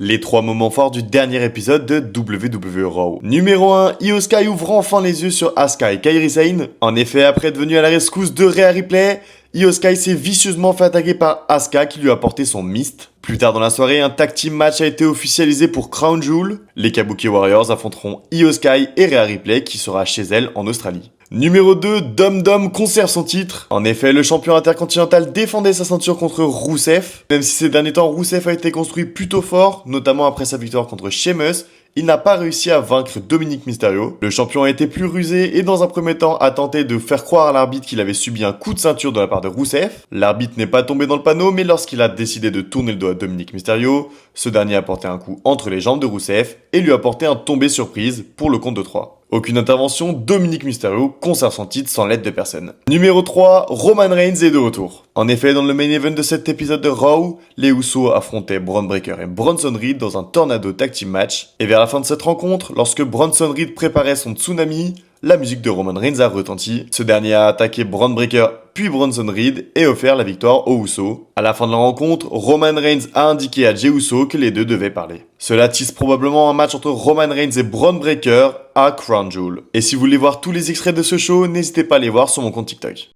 Les 3 moments forts du dernier épisode de WWE Raw. Numéro 1, Io Sky ouvre enfin les yeux sur Asuka et Kairi Sane. En effet, après être venu à la rescousse de Rhea Ripley, Io Sky s'est vicieusement fait attaquer par Asuka qui lui a porté son mist. Plus tard dans la soirée, un tag team match a été officialisé pour Crown Jewel. Les Kabuki Warriors affronteront Io Sky et Rhea Ripley qui sera chez elle en Australie. Numéro 2, Dom Dom conserve son titre. En effet, le champion intercontinental défendait sa ceinture contre Rusev. Même si ces derniers temps, Rusev a été construit plutôt fort, notamment après sa victoire contre Sheamus, il n'a pas réussi à vaincre Dominic Mysterio. Le champion a été plus rusé et dans un premier temps a tenté de faire croire à l'arbitre qu'il avait subi un coup de ceinture de la part de Rusev. L'arbitre n'est pas tombé dans le panneau, mais lorsqu'il a décidé de tourner le dos à Dominic Mysterio, ce dernier a porté un coup entre les jambes de Rusev et lui a porté un tombé surprise pour le compte de 3. Aucune intervention, Dominic Mysterio conserve son titre sans l'aide de personne. Numéro 3, Roman Reigns est de retour. En effet, dans le main event de cet épisode de Raw, les Usos affrontaient Bron Breakker et Bronson Reed dans un Tornado Tag Team match. Et vers la fin de cette rencontre, lorsque Bronson Reed préparait son tsunami, la musique de Roman Reigns a retenti. Ce dernier a attaqué Bron Breakker puis Bronson Reed et offert la victoire aux Usos. À la fin de la rencontre, Roman Reigns a indiqué à Jey Uso que les deux devaient parler. Cela tisse probablement un match entre Roman Reigns et Bron Breakker à Crown Jewel. Et si vous voulez voir tous les extraits de ce show, n'hésitez pas à les voir sur mon compte TikTok.